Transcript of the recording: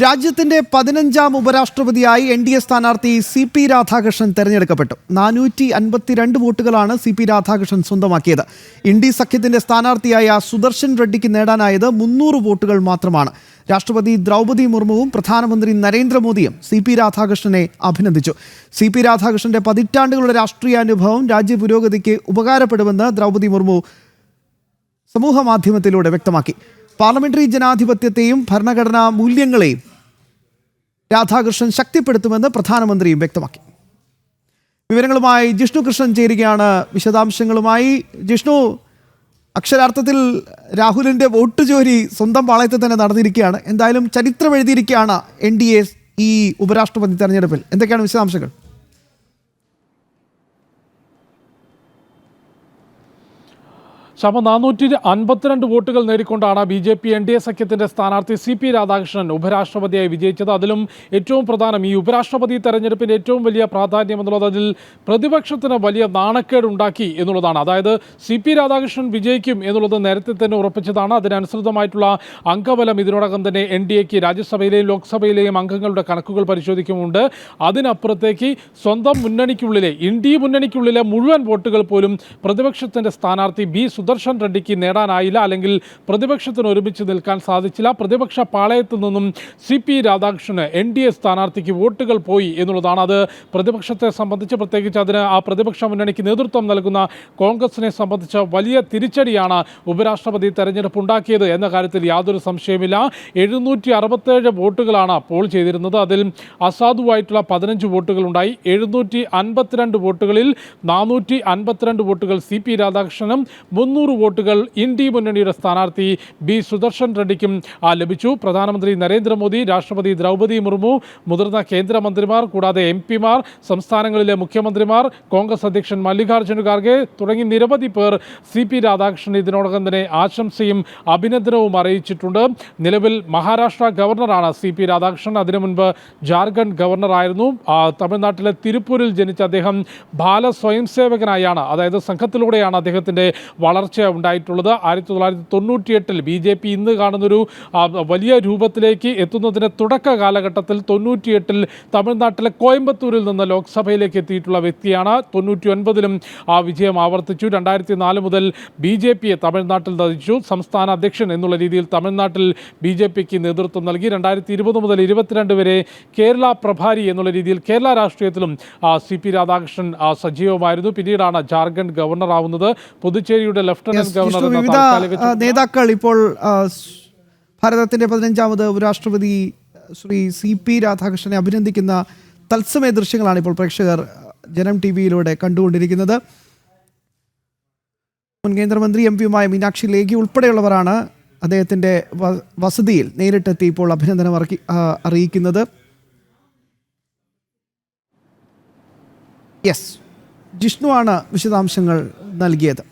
രാജ്യത്തിന്റെ 15ാം ഉപരാഷ്ട്രപതിയായി NDA സ്ഥാനാർത്ഥി CP Radhakrishnan തെരഞ്ഞെടുക്കപ്പെട്ടു. 452 വോട്ടുകളാണ് CP രാധാകൃഷ്ണൻ സ്വന്തമാക്കിയത്. ഇന്ത്യ സഖ്യത്തിന്റെ സ്ഥാനാർത്ഥിയായ സുദർശൻ റെഡ്ഡിക്ക് നേടാനായത് 300 വോട്ടുകൾ മാത്രമാണ്. രാഷ്ട്രപതി ദ്രൗപദി മുർമുവും പ്രധാനമന്ത്രി നരേന്ദ്രമോദിയും CP രാധാകൃഷ്ണനെ അഭിനന്ദിച്ചു. CP രാധാകൃഷ്ണന്റെ പതിറ്റാണ്ടുകളുടെ രാഷ്ട്രീയാനുഭവം രാജ്യ പുരോഗതിക്ക് ഉപകാരപ്പെടുമെന്ന് ദ്രൗപദി മുർമു സമൂഹ മാധ്യമത്തിലൂടെ വ്യക്തമാക്കി. പാർലമെന്ററി ജനാധിപത്യത്തെയും ഭരണഘടനാ മൂല്യങ്ങളെയും രാധാകൃഷ്ണൻ ശക്തിപ്പെടുത്തുമെന്ന് പ്രധാനമന്ത്രിയും വ്യക്തമാക്കി. വിവരങ്ങളുമായി ജിഷ്ണു കൃഷ്ണൻ ചേരുകയാണ് വിശദാംശങ്ങളുമായി. ജിഷ്ണു, അക്ഷരാർത്ഥത്തിൽ രാഹുലിന്റെ വോട്ട് ചോരി സ്വന്തം പാളയത്തിൽ തന്നെ നടന്നിരിക്കുകയാണ്. എന്തായാലും ചരിത്രം എഴുതിയിരിക്കുകയാണ് NDA ഈ ഉപരാഷ്ട്രപതി തെരഞ്ഞെടുപ്പിൽ. എന്തൊക്കെയാണ് വിശദാംശങ്ങൾ? ശമ 452 വോട്ടുകൾ നേടിക്കൊണ്ടാണ് BJP NDA സഖ്യത്തിന്റെ സ്ഥാനാർത്ഥി CP രാധാകൃഷ്ണൻ ഉപരാഷ്ട്രപതിയായി വിജയിച്ചത്. അതിലും ഏറ്റവും പ്രധാനം ഈ ഉപരാഷ്ട്രപതി തെരഞ്ഞെടുപ്പിന്റെ ഏറ്റവും വലിയ പ്രാധാന്യം എന്നുള്ളത് അതിൽ പ്രതിപക്ഷത്തിന് വലിയ നാണക്കേട് ഉണ്ടാക്കി എന്നുള്ളതാണ്. അതായത് CP രാധാകൃഷ്ണൻ വിജയിക്കും എന്നുള്ളത് നേരത്തെ തന്നെ ഉറപ്പിച്ചതാണ്. അതിനനുസൃതമായിട്ടുള്ള അംഗബലം ഇതിനോടകം തന്നെ NDAക്ക് രാജ്യസഭയിലെയും ലോക്സഭയിലെയും അംഗങ്ങളുടെ കണക്കുകൾ പരിശോധിക്കുമുണ്ട്. അതിനപ്പുറത്തേക്ക് സ്വന്തം മുന്നണിക്കുള്ളിലെ ഇന്ത്യ മുന്നണിക്കുള്ളിലെ മുഴുവൻ വോട്ടുകൾ പോലും പ്രതിപക്ഷത്തിന്റെ സ്ഥാനാർത്ഥി സുദർശൻ റെഡ്ഡിക്ക് നേടാനായില്ല, അല്ലെങ്കിൽ പ്രതിപക്ഷത്തിന് ഒരുമിച്ച് നിൽക്കാൻ സാധിച്ചില്ല. പ്രതിപക്ഷ പാളയത്തിൽ നിന്നും CP രാധാകൃഷ്ണന് NDA സ്ഥാനാർത്ഥിക്ക് വോട്ടുകൾ പോയി എന്നുള്ളതാണ്. അത് പ്രതിപക്ഷത്തെ സംബന്ധിച്ച്, പ്രത്യേകിച്ച് അതിന് ആ പ്രതിപക്ഷ മുന്നണിക്ക് നേതൃത്വം നൽകുന്ന കോൺഗ്രസിനെ സംബന്ധിച്ച് വലിയ തിരിച്ചടിയാണ് ഉപരാഷ്ട്രപതി തെരഞ്ഞെടുപ്പ് ഉണ്ടാക്കിയത് എന്ന കാര്യത്തിൽ യാതൊരു സംശയമില്ല. 767 വോട്ടുകളാണ് പോൾ ചെയ്തിരുന്നത്. അതിൽ അസാധുവായിട്ടുള്ള 15 വോട്ടുകൾ ഉണ്ടായി. 752 വോട്ടുകളിൽ 452 വോട്ടുകൾ CP രാധാകൃഷ്ണനും 300 വോട്ടുകൾ ഇന്ത്യ മുന്നണിയുടെ സ്ഥാനാർത്ഥി സുദർശൻ റെഡ്ഡിക്കും ലഭിച്ചു. പ്രധാനമന്ത്രി നരേന്ദ്രമോദി, രാഷ്ട്രപതി ദ്രൗപദി മുർമു, മുതിർന്ന കേന്ദ്രമന്ത്രിമാർ, കൂടാതെ MP-മാർ, സംസ്ഥാനങ്ങളിലെ മുഖ്യമന്ത്രിമാർ, കോൺഗ്രസ് അധ്യക്ഷൻ മല്ലികാർജ്ജുന ഖാർഗെ തുടങ്ങി നിരവധി പേർ CP രാധാകൃഷ്ണൻ ഇതിനോടകം തന്നെ ആശംസയും അഭിനന്ദനവും അറിയിച്ചിട്ടുണ്ട്. നിലവിൽ മഹാരാഷ്ട്ര ഗവർണറാണ് CP രാധാകൃഷ്ണൻ. അതിനു മുൻപ് ജാർഖണ്ഡ് ഗവർണറായിരുന്നു. തമിഴ്നാട്ടിലെ തിരുപ്പൂരിൽ ജനിച്ച അദ്ദേഹം ബാല സ്വയം സേവകനായാണ്, അതായത് സംഘത്തിലൂടെയാണ് അദ്ദേഹത്തിൻ്റെ വളർച്ച ഉണ്ടായിട്ടുള്ളത്. 1998 BJP ഇന്ന് കാണുന്നൊരു വലിയ രൂപത്തിലേക്ക് എത്തുന്നതിന് തുടക്ക കാലഘട്ടത്തിൽ 98 തമിഴ്നാട്ടിലെ കോയമ്പത്തൂരിൽ നിന്ന് ലോക്സഭയിലേക്ക് എത്തിയിട്ടുള്ള വ്യക്തിയാണ്. 99 ആ വിജയം ആവർത്തിച്ചു. 2004 മുതൽ BJPയെ തമിഴ്നാട്ടിൽ നയിച്ചു. സംസ്ഥാന അധ്യക്ഷൻ എന്നുള്ള രീതിയിൽ തമിഴ്നാട്ടിൽ BJPക്ക് നേതൃത്വം നൽകി. 2020 മുതൽ 22 വരെ കേരള പ്രഭാരി എന്നുള്ള രീതിയിൽ കേരള രാഷ്ട്രീയത്തിലും CP രാധാകൃഷ്ണൻ സജീവമായിരുന്നു. പിന്നീടാണ് ജാർഖണ്ഡ് ഗവർണർ ആവുന്നത്. പുതുച്ചേരിയുടെ ലഫ്റ്റനന്റ് ഗവർണർ. വിവിധ നേതാക്കൾ ഇപ്പോൾ ഭാരതത്തിന്റെ 15ാമത് ഉപരാഷ്ട്രപതി ശ്രീ CP രാധാകൃഷ്ണനെ അഭിനന്ദിക്കുന്ന തത്സമയ ദൃശ്യങ്ങളാണ് ഇപ്പോൾ പ്രേക്ഷകർ ജനം TV-യിലൂടെ കണ്ടുകൊണ്ടിരിക്കുന്നത്. മുൻ കേന്ദ്രമന്ത്രി MP-യുമായ മീനാക്ഷി ലേഖി ഉൾപ്പെടെയുള്ളവരാണ് അദ്ദേഹത്തിന്റെ വസതിയിൽ നേരിട്ടെത്തി ഇപ്പോൾ അഭിനന്ദനം അറിയിക്കുന്നത്. ജിഷ്ണു ആണ് വിശദാംശങ്ങൾ നൽകിയത്.